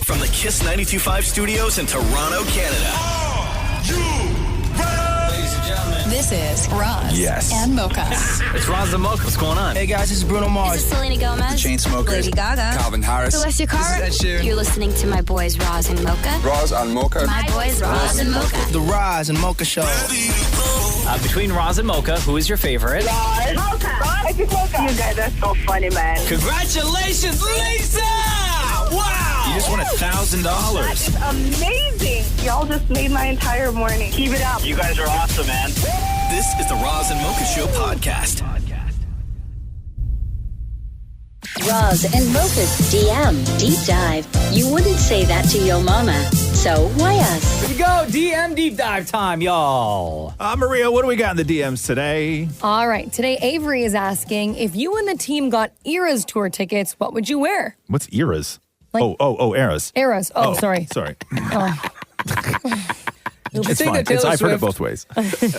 From the Kiss 92.5 studios in Toronto, Canada. Ladies and gentlemen. This is Roz and Mocha. It's Roz and Mocha. What's going on? Hey guys, this is Bruno Mars. This is Selena Gomez. The Chainsmokers. Lady Gaga. Calvin Harris. Celestia Cara. This is Ed Sheeran. You're listening to my boys Roz and Mocha. Roz and Mocha. My boys Roz and Mocha. The Roz and Mocha Show. Between Roz and Mocha, who is your favorite? Roz. Mocha. Roz. Mocha. You guys are so funny, man. Congratulations, Lisa! Wow! You just won $1,000. That is amazing. Y'all just made my entire morning. Keep it up. You guys are awesome, man. This is the Roz and Mocha Show podcast. Roz and Mocha's DM Deep Dive. You wouldn't say that to your mama, so why us? Here we go, DM Deep Dive time, y'all. Maria, what do we got in the DMs today? All right, today Avery is asking, if you and the team got Eras tour tickets, what would you wear? What's Eras? Like- Eras. Eras. Oh, sorry. Sorry. It's fine. I've heard it both ways.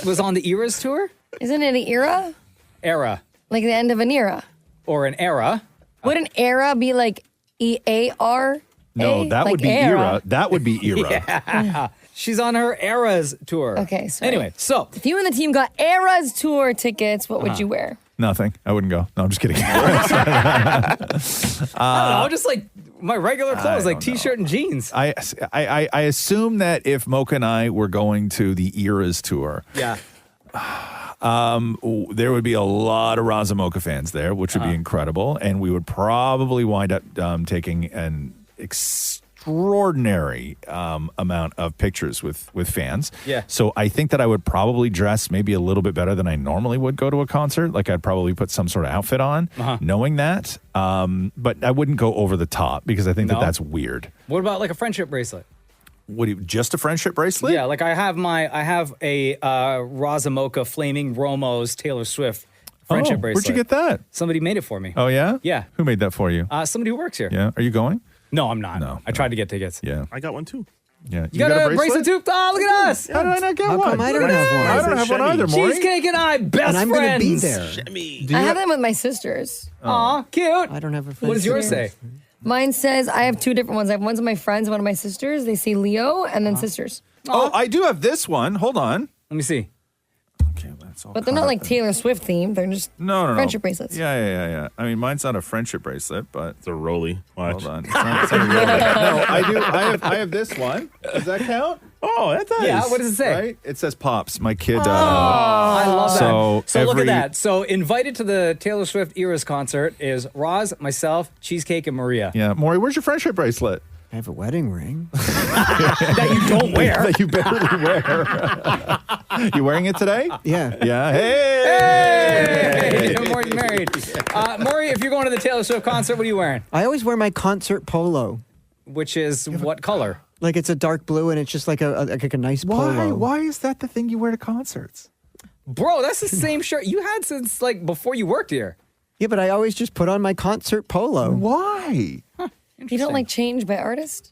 Was on the Eras tour? Isn't it an era? Era. Like the end of an era. Or an era. Would an era be like EAR? No, that would be era. That would be era. Yeah. She's on her Eras tour. Okay, sorry. Anyway, so. If you and the team got Eras tour tickets, what would you wear? Nothing. I wouldn't go. No, I'm just kidding. I don't know, just like my regular clothes, like t-shirt and jeans. I assume that if Mocha and I were going to the Eras tour, Yeah. there would be a lot of Roz and Mocha fans there, which would be incredible. And we would probably wind up taking an extraordinary amount of pictures with fans. Yeah. So I think that I would probably dress maybe a little bit better than I normally would go to a concert. Like I'd probably put some sort of outfit on, knowing that. But I wouldn't go over the top because I think that that's weird. What about like a friendship bracelet? What? Just a friendship bracelet? Yeah, like I have a Roz and Mocha Flaming Romo's Taylor Swift friendship bracelet. Where'd you get that? Somebody made it for me. Oh, yeah? Yeah. Who made that for you? Somebody who works here. Yeah. Are you going? No, I'm not. No. I tried to get tickets. Yeah. I got one too. Yeah. You got a bracelet too? Oh, look at us. How did I not get one? come I don't have one? I don't have one either, Maury. Cheesecake and I, best And I'm friends. going to be there. I have them with my sisters. Aw, cute. I don't have a friend. What does yours say? Mine says, I have two different ones. I have ones of my friends and one of my sisters. They say Leo and then sisters. Oh, I do have this one. Hold on. Let me see. Okay, that's all. But they're not like Taylor Swift themed. They're just no. friendship bracelets. Yeah. I mean, mine's not a friendship bracelet, but It's a Rolly. Watch. hold on. It's not a Rolly. No, I do. I have this one. Does that count? Oh, that's nice. Yeah, what does it say? Right? It says Pops. My kid. I love that. So look at every- that. So invited to the Taylor Swift Eras concert is Roz, myself, Cheesecake, and Maria. Yeah, Maury, where's your friendship bracelet? I have a wedding ring. That you don't wear. That you barely wear. You wearing it today? Yeah. Yeah. Hey. Hey, Maury's married. Maury, if you're going to the Taylor Swift concert, what are you wearing? I always wear my concert polo. Which is what color? Like it's a dark blue and it's just like a nice polo. Why is that the thing you wear to concerts? Bro, that's the same shirt you had since like before you worked here. Yeah, but I always just put on my concert polo. Why? You don't like change by artist?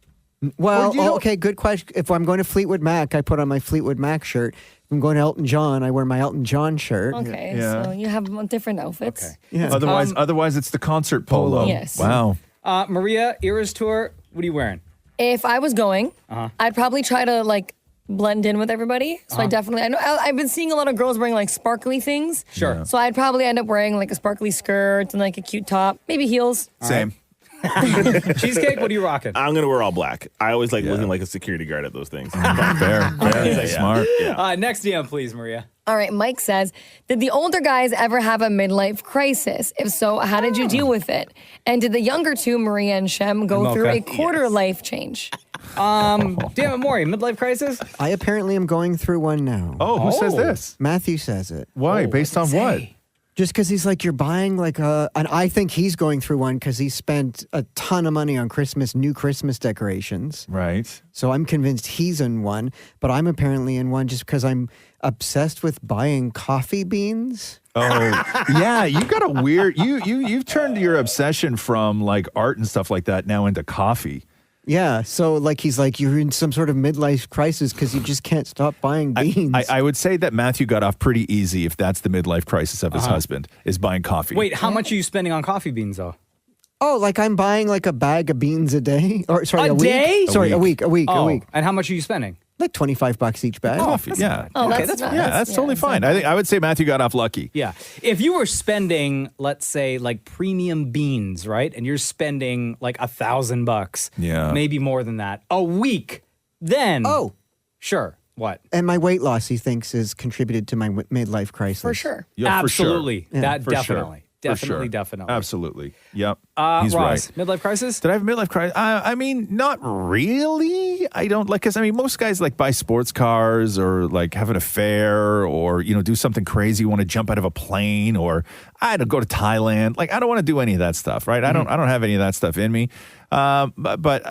Well, Or you okay, good question. If I'm going to Fleetwood Mac, I put on my Fleetwood Mac shirt. If I'm going to Elton John, I wear my Elton John shirt. Okay, Yeah. so you have different outfits. Okay. Yeah. Otherwise, it's the concert polo. Yes. Wow. Maria, Eras tour, what are you wearing? If I was going, I'd probably try to like blend in with everybody. So I know I've been seeing a lot of girls wearing like sparkly things. Sure. Yeah. So I'd probably end up wearing like a sparkly skirt and like a cute top, maybe heels. Same. Cheesecake, what are you rocking? I'm gonna wear all black. I always like looking like a security guard at those things. Fair. Smart. Yeah. Next DM, please, Maria. All right, Mike says, did the older guys ever have a midlife crisis? If so, how did you deal with it? And did the younger two, Maria and Shem, go And through a Mocha? quarter life change? Damn it, Maury, midlife crisis? I apparently am going through one now. Oh, who says this? Matthew says it. Why? Based on what? Just because he's like, you're buying like and I think he's going through one because he spent a ton of money on new Christmas decorations. Right. So I'm convinced he's in one, but I'm apparently in one just because I'm obsessed with buying coffee beans. Oh, yeah. You got a weird. You've turned your obsession from like art and stuff like that now into coffee. Yeah, so like he's like, you're in some sort of midlife crisis because you just can't stop buying beans. I would say that Matthew got off pretty easy if that's the midlife crisis of his husband, is buying coffee. Wait, how much are you spending on coffee beans, though? Oh, like I'm buying like a bag of beans a day? Or sorry, a week? day? Sorry, a week. Oh, A week. and how much are you spending? Like $25 each bag. Coffee, yeah. Oh, Okay, that's that's nice. Yeah, that's totally fine. I think I would say Matthew got off lucky. Yeah. If you were spending, let's say, like premium beans, right? And you're spending like $1,000. Yeah. Maybe more than that. A week. Then. Oh. Sure. What? And my weight loss, he thinks, has contributed to my midlife crisis. For sure. Yeah, for sure. Absolutely. That For sure. definitely. For Definitely, sure. definitely. Absolutely. Yep. He's Roz, right. midlife crisis? Did I have a midlife crisis? I mean, not really. I don't like, because I mean, most guys like buy sports cars or like have an affair or, do something crazy, want to jump out of a plane or I don't go to Thailand. Like, I don't want to do any of that stuff, right? I don't have any of that stuff in me. But what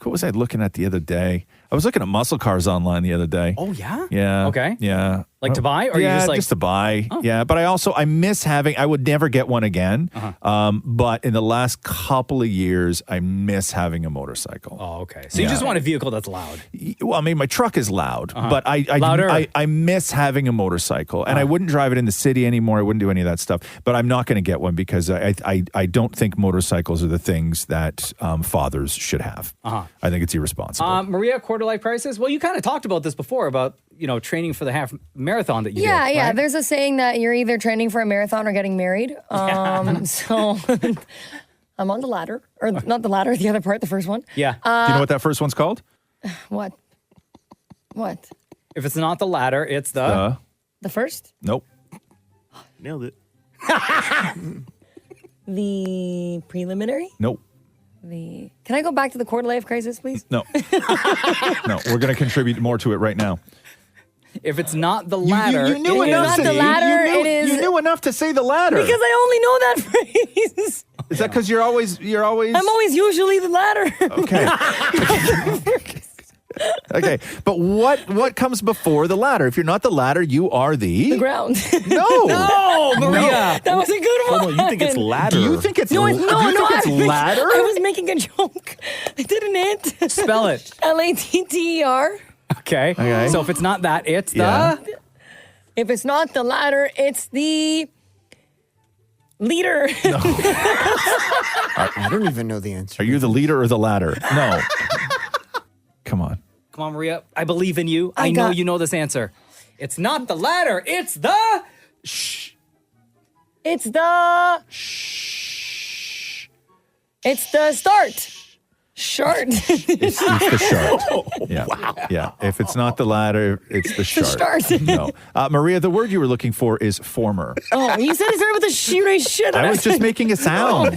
was I looking at the other day? I was looking at muscle cars online the other day. Oh, yeah? Yeah. Okay. Yeah. Like to buy? Or yeah, you just like. just to buy. Oh. Yeah. But I miss having, I would never get one again. But in the last couple of years, I miss having a motorcycle. Oh, okay. So you just want a vehicle that's loud. Well, I mean, my truck is loud, but Louder. I miss having a motorcycle, and I wouldn't drive it in the city anymore. I wouldn't do any of that stuff. But I'm not going to get one because I don't think motorcycles are the things that fathers should have. I think it's irresponsible. Maria, quarter life crisis. Well, you kind of talked about this before about training for the half marathon that you did. Yeah. Right? There's a saying that you're either training for a marathon or getting married. So I'm on the ladder, or not the ladder, the other part, the first one. Yeah. Do you know what that first one's called? What? If it's not the ladder, it's the first? Nope. Nailed it. The preliminary? Nope. Can I go back to the quarter life crisis, please? No. No, we're going to contribute more to it right now. If it's not the ladder, you knew it enough is to the ladder, you it is- You knew enough to say the ladder. Because I only know that phrase. Is that because you're always? I'm always usually the ladder. Okay. Okay, but what comes before the ladder? If you're not the ladder, you are the ground. No. Oh, Maria. That was a good one. Hold on, you think it's ladder? Do you think it's No, do you think it's ladder? I was making a joke. I didn't it. Spell it. Latter. Okay. So if it's not that, it's Yeah. the. If it's not the ladder, it's the leader. I don't even know the answer. Are you the leader or the ladder? No. Come on. Come on, Maria. I believe in you. I know you know this answer. It's not the ladder. It's the. Shh. It's the. Shh. It's the start. Short. It's the shart. Yeah. Wow. Yeah. If it's not the ladder, it's the shart. start. No. Maria, the word you were looking for is former. Oh, you said it started with a shoot. Shit. I was just making a sound.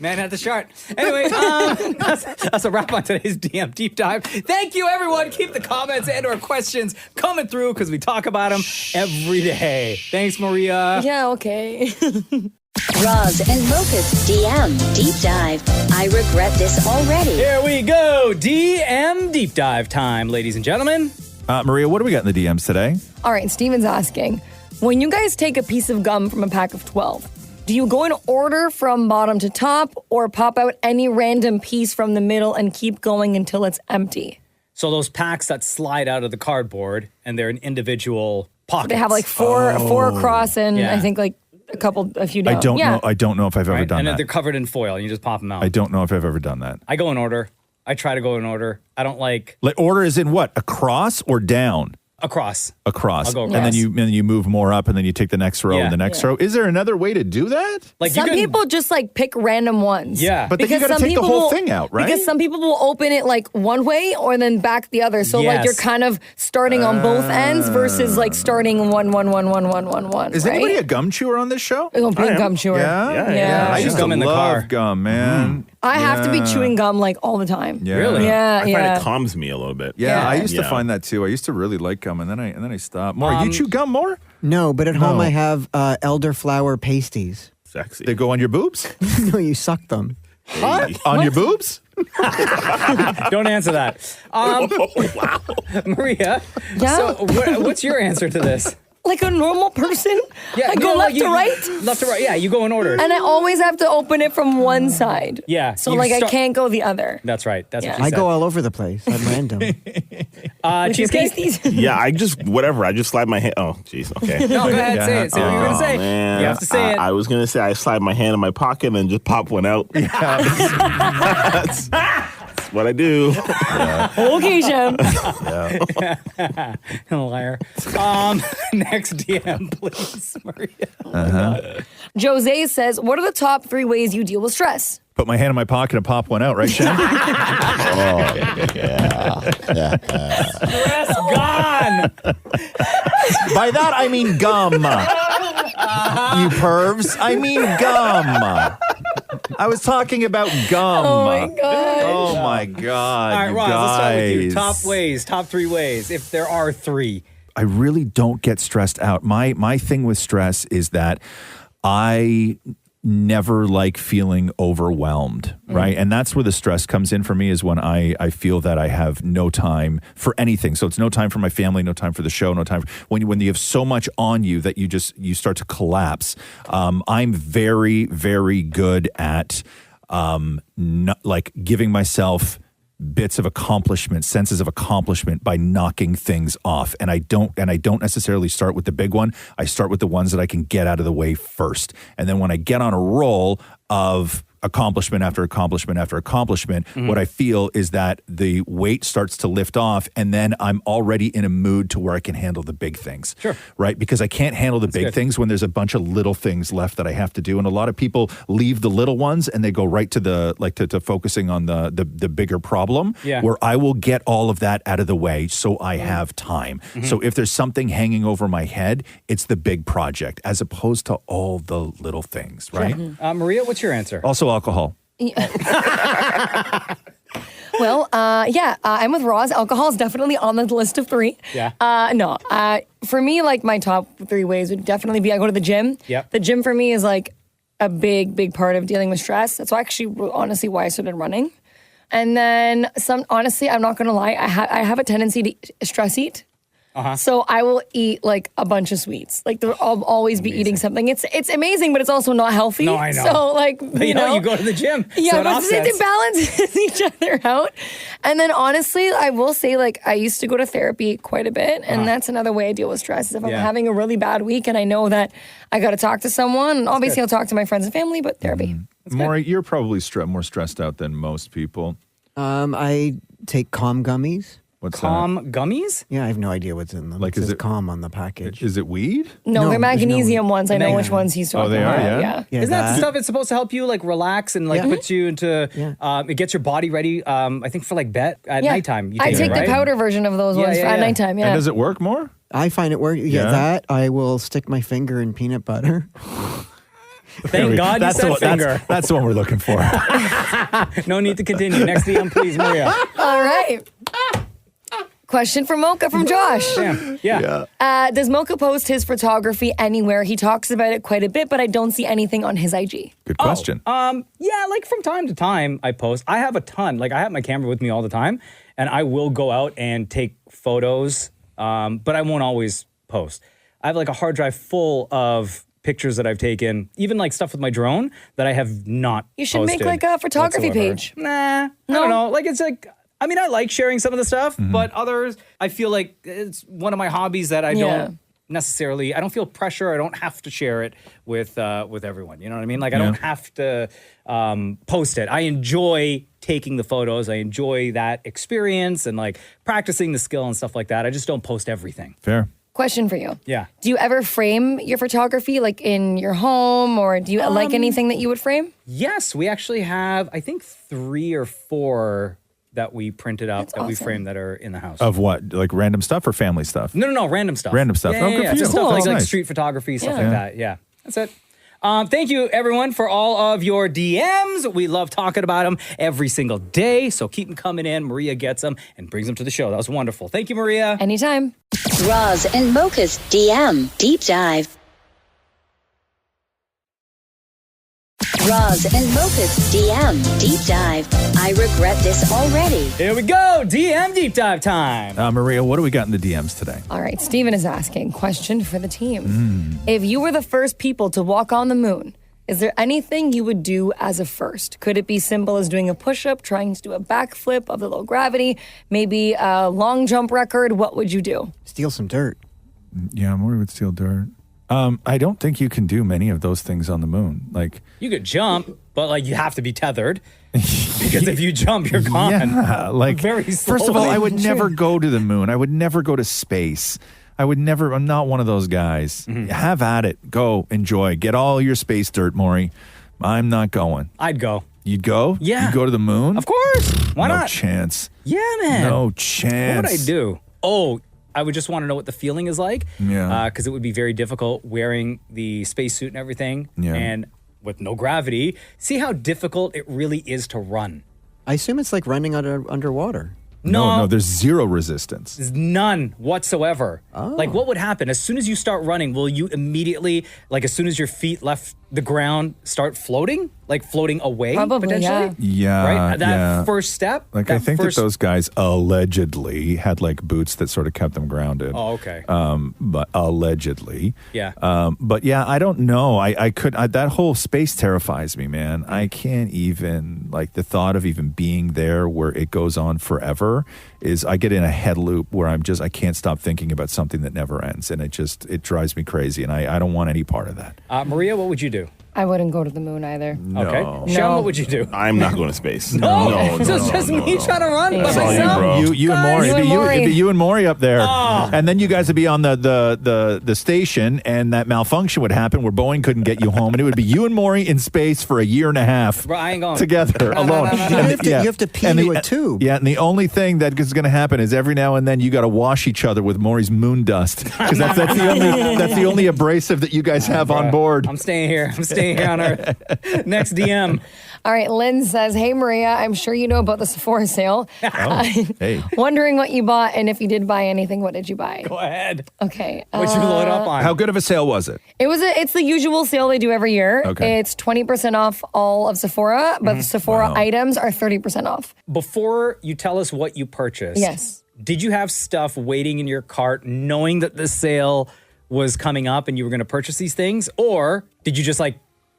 Man had the chart. Anyway, that's a wrap on today's DM Deep Dive. Thank you, everyone. Keep the comments and or questions coming through because we talk about them every day. Thanks, Maria. Yeah, okay. Roz and Mocha's DM Deep Dive. I regret this already. Here we go. DM Deep Dive time, ladies and gentlemen. Maria, what do we got in the DMs today? All right, Steven's asking, when you guys take a piece of gum from a pack of 12, do you go in order from bottom to top or pop out any random piece from the middle and keep going until it's empty? So those packs that slide out of the cardboard and they're in individual pockets. They have like four across and I think like a few down. I don't know if I've ever done and that. they're covered in foil and you just pop them out. I don't know if I've ever done that. I go in order. I try to go in order. I don't like order is in what? Across or down? across. Across. I'll go And then you move more up and then you take the next row and the next row. Is there another way to do that? Like some people just like pick random ones. Yeah. But then you got to take the whole thing out, right? Because some people will open it like one way or then back the other. So like you're kind of starting on both ends versus like starting one. Is anybody a gum chewer on this show? Oh, big gum chewer. Yeah. I used to gum in the car. love gum, man. I have to be chewing gum like all the time. Yeah. Really? Yeah, I find it calms me a little bit. Yeah, I used to find that too. I used to really like gum, and then I stopped. More, you chew gum more? No, but at home I have elderflower pasties. Sexy. They go on your boobs? No, you suck them. What? On your boobs? Don't answer that. Wow. Maria, so what's your answer to this? like a normal person. Yeah, I go left to right. Left to right. Yeah, you go in order. And I always have to open it from one side. Yeah. So like I can't go the other. That's right. That's what I she said. go all over the place. I'm random. Cheesecake? Yeah, I just whatever. I just slide my hand. Oh, jeez. Okay. No, go ahead. Say it. Say what you're going to say. Man. You have to say it. I was going to say I slide my hand in my pocket and just pop one out. That's what I do. Okay, Shem. Liar. Next DM, please, Maria. Jose says, what are the top 3 ways you deal with stress? Put my hand in my pocket and pop one out, right, Shem? Stress gone. By that, I mean gum. You pervs. I mean gum. I was talking about gum. Oh, my God. Oh, my God. All right, you Roz, let's start with you. guys. Top 3 ways, if there are 3. I really don't get stressed out. My thing with stress is that I never like feeling overwhelmed, right? And that's where the stress comes in for me, is when I feel that I have no time for anything. So it's no time for my family, no time for the show, no time when you have so much on you that you start to collapse. I'm very, very good at like giving myself bits of accomplishment, senses of accomplishment by knocking things off. And I don't necessarily start with the big one. I start with the ones that I can get out of the way first. And then when I get on a roll of accomplishment after accomplishment after accomplishment, what I feel is that the weight starts to lift off, and then I'm already in a mood to where I can handle the big things. Sure. Right? Because I can't handle the big things when there's a bunch of little things left that I have to do. And a lot of people leave the little ones and they go right to to focusing on the bigger problem, where I will get all of that out of the way so I have time. So if there's something hanging over my head, it's the big project as opposed to all the little things, right? Maria, what's your answer? Also alcohol. Well, I'm with Roz. Alcohol is definitely on the list of 3. Yeah. For me, like my top 3 ways would definitely be I go to the gym. Yep. The gym for me is like a big part of dealing with stress. That's honestly why I started running. And then honestly, I'm not going to lie, I have a tendency to stress eat. So I will eat like a bunch of sweets. Like I'll always be eating something. It's amazing, but it's also not healthy. No, I know. So like, you know, you go to the gym. Yeah, so but it balances each other out. And then honestly, I will say like I used to go to therapy quite a bit. And that's another way I deal with stress. If I'm having a really bad week and I know that I got to talk to someone, obviously I'll talk to my friends and family, but therapy. Maury, you're probably more stressed out than most people. I take Calm gummies. What's Calm gummies? Yeah, I have no idea what's in them. Like, it is says it Calm on the package? Is it weed? No, they're there's no magnesium weed. ones. I know which ones he's talking they are, about. yeah? Yeah, Isn't that the stuff that's supposed to help you like relax and like puts you into, it gets your body ready, I think for like bed at nighttime. You I take it, right? the powder version of those ones at nighttime, And does it work more? I find it works. Yeah, that I will stick my finger in peanut butter. Thank God you said finger. That's the one we're looking for. No need to continue. Next DM, please, Maria. All right. Question for Mocha from Josh. Damn. Yeah. Does Mocha post his photography anywhere? He talks about it quite a bit, but I don't see anything on his IG. Good question. Yeah, like from time to time I post. I have a ton. Like I have my camera with me all the time, and I will go out and take photos, but I won't always post. I have like a hard drive full of pictures that I've taken, even like stuff with my drone that I have not You should posted make like a photography whatsoever. page. Nah, I don't know. Like it's like, I mean, I like sharing some of the stuff, but others, I feel like it's one of my hobbies that I don't necessarily, I don't feel pressure. I don't have to share it with everyone. You know what I mean? Like I don't have to post it. I enjoy taking the photos. I enjoy that experience and like practicing the skill and stuff like that. I just don't post everything. Fair. Question for you. Yeah. Do you ever frame your photography like in your home, or do you like anything that you would frame? Yes, we actually have, I think 3 or 4 that we printed up, That's we awesome. framed that are in the house. Of what? Like random stuff or family stuff? No, random stuff. Random stuff. Yeah, Oh, good for you. Just Cool. stuff like, That's like nice. street photography, stuff like that. Yeah, that's it. Thank you, everyone, for all of your DMs. We love talking about them every single day, so keep them coming in. Maria gets them and brings them to the show. That was wonderful. Thank you, Maria. Anytime. Roz and Mocha's DM Deep Dive. Roz and Mocha's DM Deep Dive. I regret this already. Here we go. DM Deep Dive time. Maria, what do we got in the DMs today? All right, Steven is asking, question for the team. If you were the first people to walk on the moon, is there anything you would do as a first? Could it be simple as doing a push-up, trying to do a backflip of the low gravity, maybe a long jump record? What would you do? Steal some dirt. Yeah, Maury would steal dirt. I don't think you can do many of those things on the moon. Like, you could jump, but like you have to be tethered because if you jump, you're gone. Yeah, like very slowly. First of all, I would never go to the moon. I would never go to space. I'm not one of those guys. Have at it. Go. Enjoy. Get all your space dirt, Maury. I'm not going. I'd go. You'd go? Yeah. You'd go to the moon? Of course. Why no not? Chance. Yeah, man. No chance. What would I do? Oh, I would just want to know what the feeling is like. Yeah. Because it would be very difficult wearing the spacesuit and everything. Yeah. And with no gravity. See how difficult it really is to run. I assume it's like running underwater. No, there's zero resistance. There's none whatsoever. Oh. Like, what would happen? As soon as you start running, will you immediately, like, as soon as your feet left the ground, start floating? Like, floating away, Probably, potentially? Yeah. Right? That yeah. first step? Like, that I think first... that those guys allegedly had, like, boots that sort of kept them grounded. Oh, okay. But allegedly. Yeah. But yeah, I don't know. That whole space terrifies me, man. I can't even, like, the thought of even being there where it goes on forever I get in a head loop where I can't stop thinking about something that never ends. And it drives me crazy. And I don't want any part of that. Maria, what would you do? I wouldn't go to the moon either. Okay. Sean, what would you do? I'm not going to space. No. So it's just me trying to run by That's all you, myself? bro. You and Maury. It'd be you and Maury up there. Oh. And then you guys would be on the station, and that malfunction would happen where Boeing couldn't get you home. And it would be you and Maury in space for a year and a half. Bro, I ain't going. Together, alone. You have to pee into a tube. Yeah, and the only thing that is going to happen is every now and then you got to wash each other with Maury's moon dust. Because that's the only abrasive that you guys have on board. I'm staying here. I'm staying here on Earth. Next DM. All right, Lynn says, hey, Maria, I'm sure you know about the Sephora sale. Hey. Wondering what you bought, and if you did buy anything, what did you buy? Go ahead. Okay. What'd you load up on? How good of a sale was it? It's the usual sale they do every year. Okay. It's 20% off all of Sephora, but the Sephora items are 30% off. Before you tell us what you purchased, Yes. Did you have stuff waiting in your cart knowing that the sale was coming up and you were going to purchase these things? Or did you just like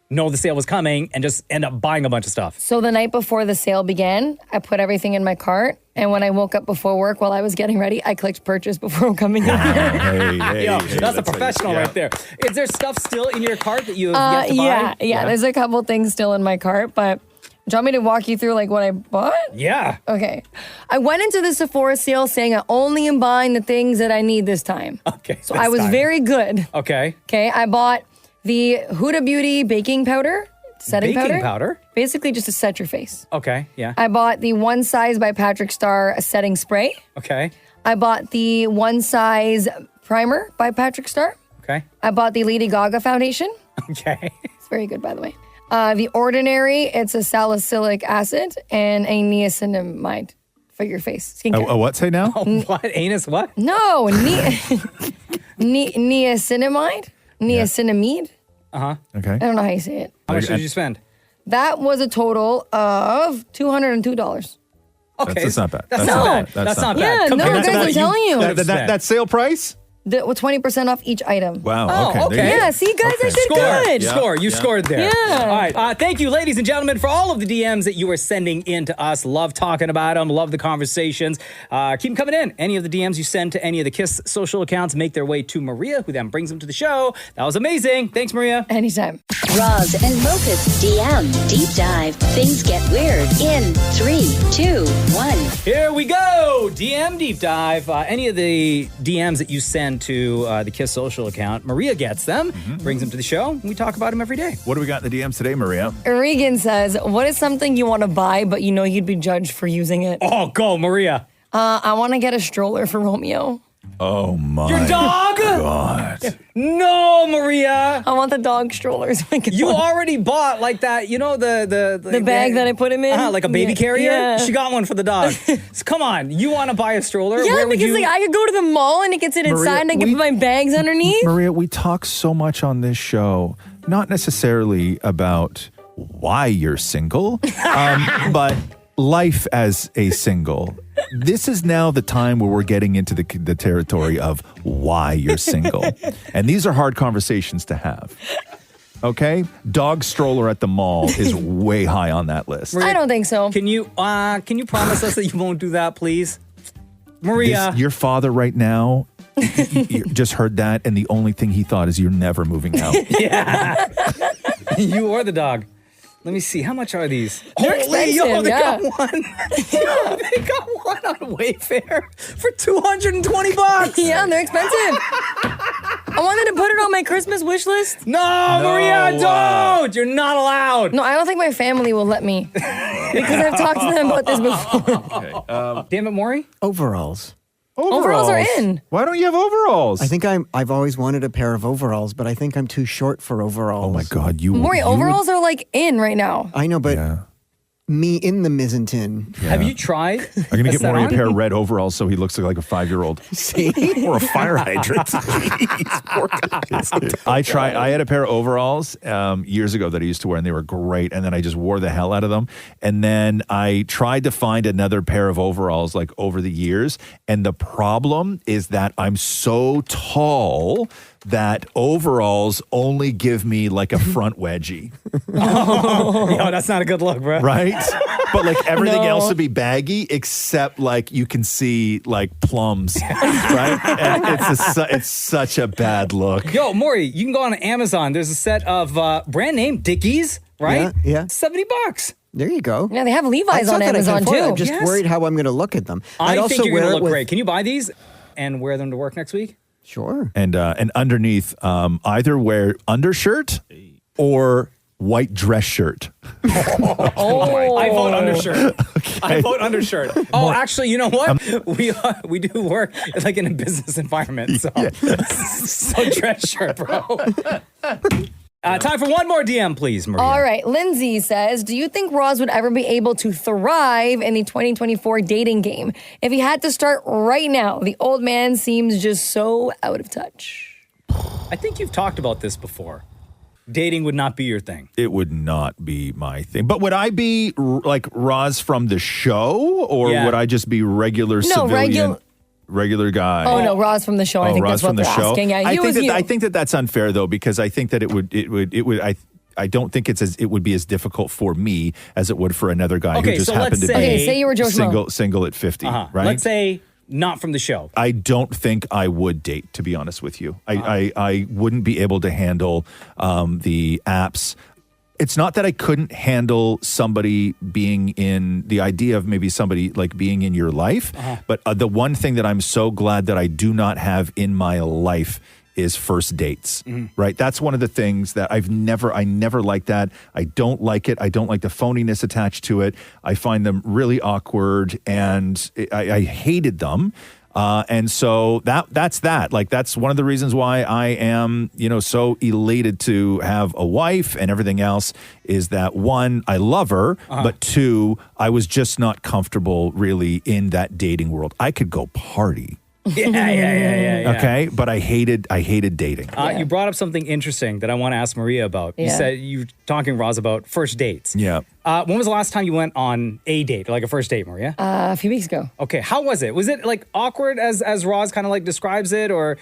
know the sale was coming and just end up buying a bunch of stuff? So the night before the sale began, I put everything in my cart. And when I woke up before work while I was getting ready, I clicked purchase before coming in here. Yo, that's a professional right there. Is there stuff still in your cart that you have yet to buy? Yeah. There's a couple things still in my cart, but do you want me to walk you through like what I bought? Yeah. Okay. I went into the Sephora sale saying I only am buying the things that I need this time. Okay. So I was very good. Okay. Okay. I bought the Huda Beauty baking powder, setting Baking powder? Basically just to set your face. Okay. Yeah. I bought the One Size by Patrick Starr setting spray. Okay. I bought the One Size primer by Patrick Starr. Okay. I bought the Lady Gaga foundation. Okay. It's very good, by the way. The Ordinary, it's a salicylic acid and a niacinamide for your face. Skincare. A what say now? What? Anus what? No, niacinamide? Niacinamide? Okay. I don't know how you say it. How much did you spend? That was a total of $202. Okay. That's not bad. That's not bad. That's not bad. Yeah, no, Compared to guys, what I'm telling you. That sale price? With 20% off each item. Wow. Oh, okay. Yeah, see, guys, I did good. Score. You scored there. Yeah. All right. Thank you, ladies and gentlemen, for all of the DMs that you are sending in to us. Love talking about them. Love the conversations. Keep them coming in. Any of the DMs you send to any of the KISS social accounts make their way to Maria, who then brings them to the show. That was amazing. Thanks, Maria. Anytime. Roz and Mocha's DM Deep Dive. Things get weird in 3, 2, 1. Here we go. DM Deep Dive. Any of the DMs that you send to the KISS social account, Maria gets them, brings them to the show, and we talk about them every day. What do we got in the DMs today, Maria? Regan says, what is something you want to buy, but you know you'd be judged for using it? Oh, go, Maria. I want to get a stroller for Romeo. Oh, my Your dog? God. No, Maria. I want the dog strollers. You already bought like that, you know, the bag that I put him in? Like a baby carrier? Yeah. She got one for the dog. So come on, you want to buy a stroller? Yeah, Where would because you... I could go to the mall and it can sit inside and I can put my bags underneath. Maria, we talk so much on this show, not necessarily about why you're single, but life as a single. This is now the time where we're getting into the territory of why you're single. And these are hard conversations to have. Okay? Dog stroller at the mall is way high on that list. I don't think so. Can you promise us that you won't do that, please? Maria. Your father right now, you just heard that, and the only thing he thought is you're never moving out. Yeah. You or the dog. Let me see. How much are these? They're expensive, they got one. They got one on Wayfair for $220. Yeah, they're expensive. I wanted to put it on my Christmas wish list. No, Maria, don't. You're not allowed. No, I don't think my family will let me because I've talked to them about this before. Damn it, Maury. Overalls. Overalls are in. Why don't you have overalls? I think I've always wanted a pair of overalls, but I think I'm too short for overalls. Oh my God, Maury, overalls are like in right now. I know, but me in the Mizzentin. Have you tried? I'm going to get Maury a pair of red overalls so he looks like a 5-year-old. See? Or a fire hydrant. I had a pair of overalls years ago that I used to wear, and they were great. And then I just wore the hell out of them. And then I tried to find another pair of overalls like over the years. And the problem is that I'm so tall that overalls only give me like a front wedgie. Yo, that's not a good look, bro. Right? But like everything else would be baggy except like you can see like plums, right? And it's such a bad look. Yo, Maury, you can go on Amazon. There's a set of brand name Dickies, right? Yeah. $70. There you go. Yeah, they have I Levi's thought on that I Amazon could afford it. too. I'm just worried how I'm going to look at them. I I'd think you're wear going to it look with- great. Can you buy these and wear them to work next week? Sure. And underneath, either wear undershirt or white dress shirt. I vote undershirt. I vote undershirt. Oh, actually, you know what? We do work like in a business environment, so so dress shirt, bro. Time for one more DM, please, Maria. All right. Lindsay says, do you think Roz would ever be able to thrive in the 2024 dating game? If he had to start right now, the old man seems just so out of touch. I think you've talked about this before. Dating would not be your thing. It would not be my thing. But would I be like Roz from the show, or would I just be regular civilian? Regular guy. Oh no, Roz from the show. I think Roz that's what from the they're show. asking. Yeah, I think that that's unfair though, because I think that it would. I don't think it would be as difficult for me as it would for another guy who just happened to be say you were Joe Schmo. single at 50, right? Let's say not from the show. I don't think I would date, to be honest with you. I wouldn't be able to handle the apps. It's not that I couldn't handle somebody being in the idea of maybe somebody like being in your life, but the one thing that I'm so glad that I do not have in my life is first dates, right? That's one of the things that I never liked that. I don't like it. I don't like the phoniness attached to it. I find them really awkward, and I hated them. And so that's that. Like, that's one of the reasons why I am, so elated to have a wife and everything else is that, one, I love her, but two, I was just not comfortable really in that dating world. I could go party. Yeah. Okay, but I hated dating. You brought up something interesting that I want to ask Maria about. You said you were talking, Roz, about first dates. Yeah. When was the last time you went on a date, like a first date, Maria? A few weeks ago. Okay, how was it? Was it like awkward as Roz kind of like describes it, or?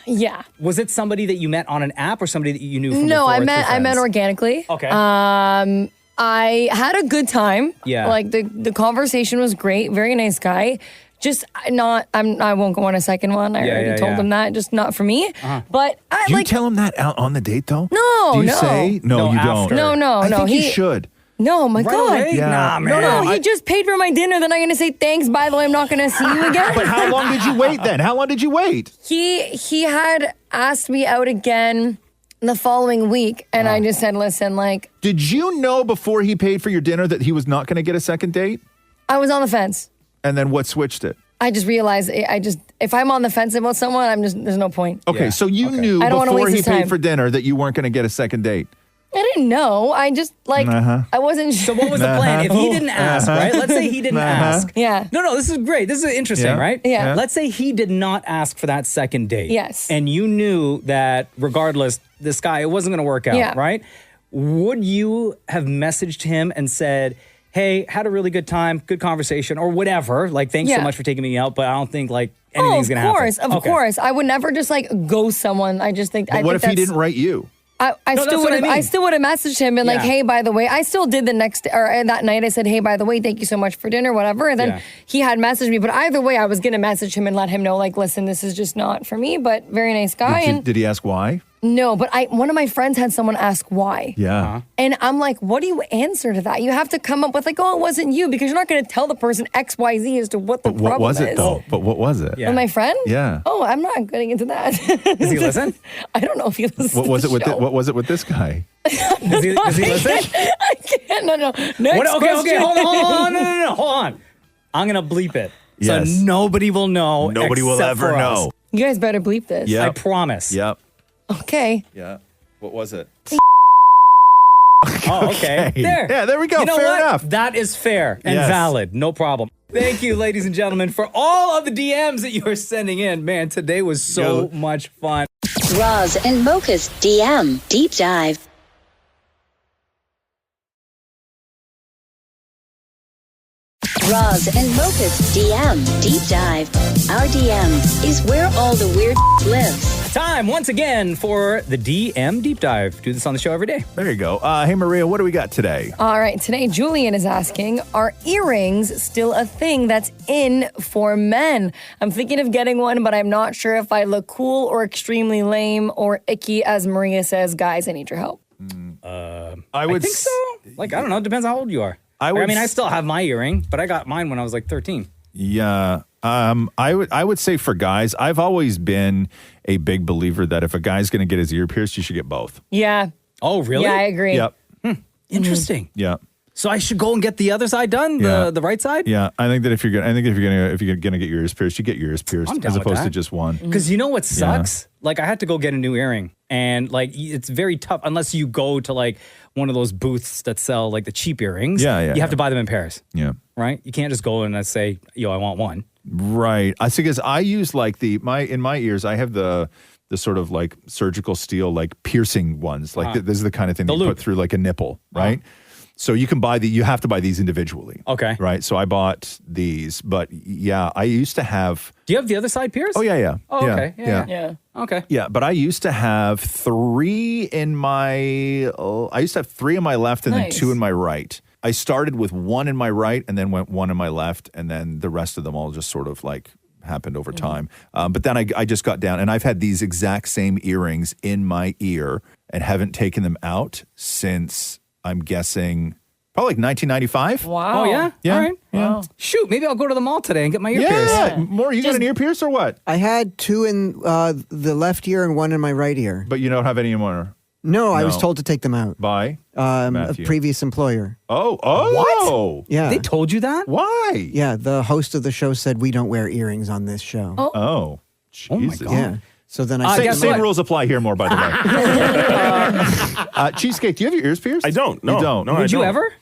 Yeah. Was it somebody that you met on an app or somebody that you knew from No, before? I met organically. Okay. I had a good time. Yeah. Like the conversation was great. Very nice guy. Just I won't go on a second one. I already told him that. Just not for me. But Do you tell him that out on the date though? No, Do you no. say? No, you don't. No, I think you should. No, my God. Away? Yeah. Nah, man. No, he just paid for my dinner. Then I'm going to say, thanks, by the way, I'm not going to see you again. But how long did you wait then? How long did you wait? He had asked me out again the following week. And I just said, listen, like. Did you know before he paid for your dinner that he was not going to get a second date? I was on the fence. And then what switched it? I just realized if I'm on the fence about someone, there's no point. Okay, so you knew I don't wanna before waste he his paid time. for dinner that you weren't going to get a second date. I didn't know. I just I wasn't sure. So what was the plan? If he didn't ask, right? Let's say he didn't ask. Yeah. No, this is great. This is interesting, Yeah. right? Yeah. Let's say he did not ask for that second date. Yes. And you knew that regardless, this guy, it wasn't going to work out, Yeah. right? would you have messaged him and said, hey, had a really good time, good conversation, or whatever. Like, thanks so much for taking me out, but I don't think like anything's going to happen. Of course. I would never just like ghost someone. I just think. But what if he didn't write you? I still would have messaged him and like, hey, by the way, I still did the next or that night. I said, hey, by the way, thank you so much for dinner, whatever. And then he had messaged me, but either way, I was gonna message him and let him know, like, listen, this is just not for me. But very nice guy. Did he ask why? No, but one of my friends had someone ask why. Yeah. And I'm like, what do you answer to that? You have to come up with like, oh, it wasn't you, because you're not going to tell the person X, Y, Z as to what the problem is. What was it though? But what was it? With my friend? Yeah. Oh, I'm not getting into that. Does he listen? I don't know if he listens. What was to it the with show. what was it with this guy? Does he listen? I can't. No. Next Okay, hold on. question. No. Hold on. I'm going to bleep it. Yes. So nobody will know. Nobody will except ever for us. know. You guys better bleep this. Yep. I promise. Yep. Okay. Yeah. What was it? Oh, okay. There. Yeah, there we go. You know Fair what? enough. That is fair and Yes. valid. No problem. Thank you, ladies and gentlemen, for all of the DMs that you are sending in. Man, today was so much fun. Roz and Mocha's DM Deep Dive. Roz and Mocha's DM Deep Dive. Our DM is where all the weird lives. Time once again for the DM Deep Dive. Do this on the show every day. There you go. Hey, Maria, what do we got today? All right. Today, Julian is asking, are earrings still a thing that's in for men? I'm thinking of getting one, but I'm not sure if I look cool or extremely lame or icky. As Maria says, guys, I need your help. I would think so. Like, I don't know. It depends how old you are. I mean, I still have my earring, but I got mine when I was like 13. Yeah. I would say for guys, I've always been a big believer that if a guy's going to get his ear pierced, you should get both. Yeah. Oh, really? Yeah, I agree. Yep. Interesting. Yeah. So I should go and get the other side done, the right side? Yeah. I think that if you're gonna get your ears pierced, you get your ears pierced I'm down as with opposed that. to just one. Because you know what sucks? Like, I had to go get a new earring, and like, it's very tough unless you go to like one of those booths that sell like the cheap earrings. Yeah. You have to buy them in Paris. Yeah. Right? You can't just go and say, yo, I want one. Right. I see, because I use like in my ears, I have the sort of like surgical steel, like piercing ones. Like this is the kind of thing that you put through like a nipple, right? So you have to buy these individually. Okay. Right. So I bought these, but yeah, I used to have. Do you have the other side pierced? Oh, yeah. Oh, yeah, okay. Yeah. Okay. Yeah, but I used to have three in my left and then Nice. two in my right. I started with one in my right and then went one in my left, and then the rest of them all just sort of like happened over time. But then I just got down, and I've had these exact same earrings in my ear and haven't taken them out since, I'm guessing, probably like 1995. Wow. Oh, yeah? Yeah. All right. Yeah. Shoot, maybe I'll go to the mall today and get my ear pierced. Yeah. More, you got an ear pierce or what? I had two in the left ear and one in my right ear. But you don't have any more. No, I was No. told to take them out. By? A Matthew. previous employer. Oh. What? Yeah. They told you that? Why? Yeah, the host of the show said we don't wear earrings on this show. Oh. Oh my Jesus. God. Yeah. So then I guess Same what? rules apply here, more by the way. Cheesecake, do you have your ears pierced? I don't. No. You don't? No, Would you don't. ever?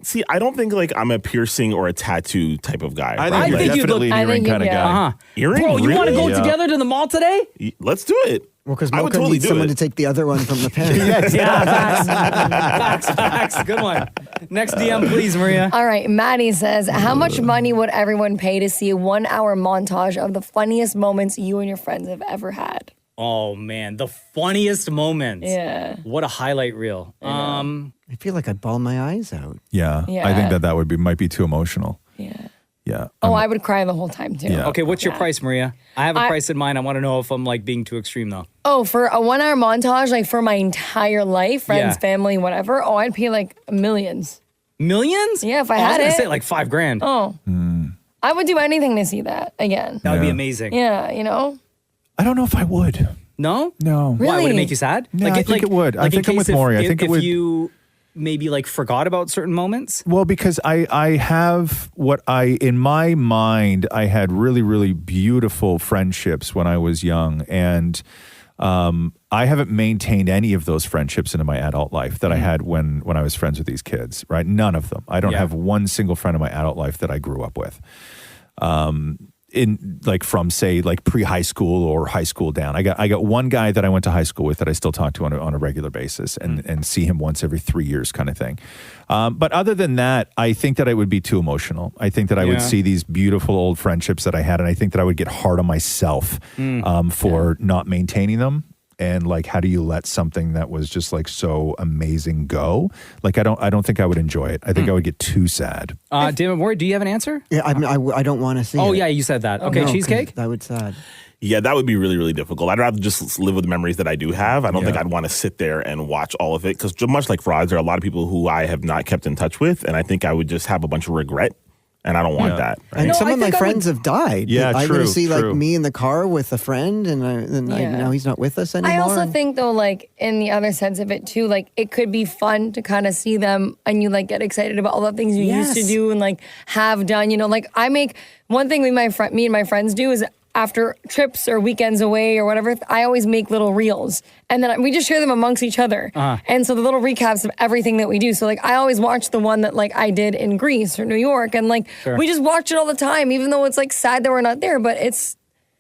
See, I don't think like I'm a piercing or a tattoo type of guy. I right? think you're think you'd definitely look- I an earring think you- kind of yeah. guy. Uh-huh. Earring? Bro, you want to go Yeah. together to the mall today? Let's do it. Well, because I would Mocha totally needs do someone it. to take the other one from the pen. Facts. Good one. Next DM, please, Maria. All right. Maddie says, how much money would everyone pay to see a 1 hour montage of the funniest moments you and your friends have ever had? Oh, man. The funniest moments. Yeah. What a highlight reel. I feel like I'd bawl my eyes out. Yeah. Yeah. I think that might be too emotional. Yeah. Yeah. Oh, I would cry the whole time too. Yeah. Okay, what's your price, Maria? I have a price in mind. I want to know if I'm like being too extreme though. Oh, for a 1 hour montage, like for my entire life, friends, Yeah. family, whatever. Oh, I'd pay like millions. Millions? Yeah, if I Oh, I was had gonna it. say like $5,000. Oh, I would do anything to see that again. That would be Yeah. amazing. Yeah, you know? I don't know if I would. No? No. Really? Why would it make you sad? No, I think it would. I in think I'm with case Maury. I if, think it if would- you maybe like forgot about certain moments. Well, because I have in my mind, I had really, really beautiful friendships when I was young. And I haven't maintained any of those friendships into my adult life that I had when I was friends with these kids, right? None of them. I don't have one single friend in my adult life that I grew up with. in like from say like pre-high school or high school down. I got one guy that I went to high school with that I still talk to on a regular basis and see him once every 3 years kind of thing. But other than that, I think that I would be too emotional. I think that I would see these beautiful old friendships that I had, and I think that I would get hard on myself for not maintaining them. And like, how do you let something that was just like so amazing go? Like, I don't think I would enjoy it. I think I would get too sad. David Moore, do you have an answer? Yeah, I don't want to see it. Oh, yeah, you said that. Okay, No, cheesecake? That would sad. Yeah, that would be really, really difficult. I'd rather just live with the memories that I do have. I don't think I'd want to sit there and watch all of it because much like Roz, there are a lot of people who I have not kept in touch with, and I think I would just have a bunch of regret. And I don't want that. Right? And some of my friends have died. Yeah, I'm true, going to see true. like me in the car with a friend, and now he's not with us anymore. I also think though, like in the other sense of it too, like it could be fun to kind of see them and you like get excited about all the things you used to do and like have done. You know, like I make one thing me and my friends do is after trips or weekends away or whatever, I always make little reels. And then we just share them amongst each other. And so the little recaps of everything that we do. So like I always watch the one that like I did in Greece or New York. And like we just watch it all the time, even though it's like sad that we're not there. But it's...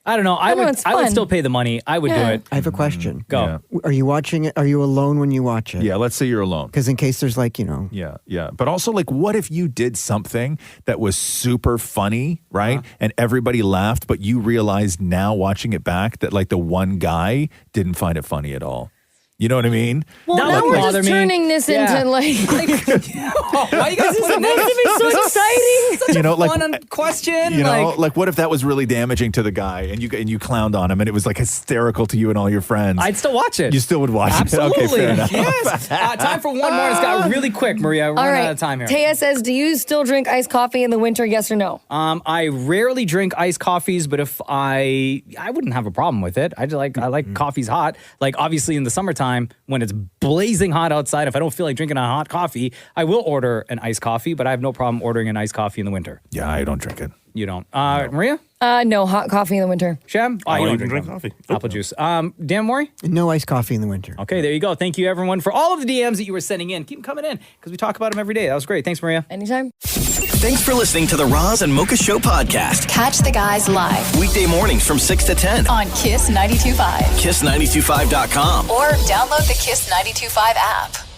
I don't know. I would still pay the money. I would do it. I have a question. Go. Are you watching it? Are you alone when you watch it? Yeah, let's say you're alone. Because in case there's like, Yeah. But also, like, what if you did something that was super funny, right? And everybody laughed, but you realized now watching it back that, like, the one guy didn't find it funny at all. You know what I mean? Well, now we're just turning this into like why you guys this is supposed to be so exciting? Such a fun question. You know, like what if that was really damaging to the guy and you clowned on him and it was like hysterical to you and all your friends? I'd still watch it. You still would watch Absolutely. it? Okay, fair enough. Yes. Time for one more. It's got really quick, Maria. We're running out of time here. Taya says, do you still drink iced coffee in the winter, yes or no? I rarely drink iced coffees, but if I wouldn't have a problem with it. I like coffees hot. Like obviously in the summertime when it's blazing hot outside, if I don't feel like drinking a hot coffee, I will order an iced coffee, but I have no problem ordering an iced coffee in the winter. Yeah, I don't drink it. You don't. Maria? No, hot coffee in the winter. Shem? I you don't don't even drink coffee. Apple juice. Dan Maury? No iced coffee in the winter. Okay, there you go. Thank you, everyone, for all of the DMs that you were sending in. Keep them coming in because we talk about them every day. That was great. Thanks, Maria. Anytime. Thanks for listening to the Roz and Mocha Show podcast. Catch the guys live Weekday mornings from 6 to 10. on Kiss 92.5 Kiss925.com. or download the Kiss 92.5 app.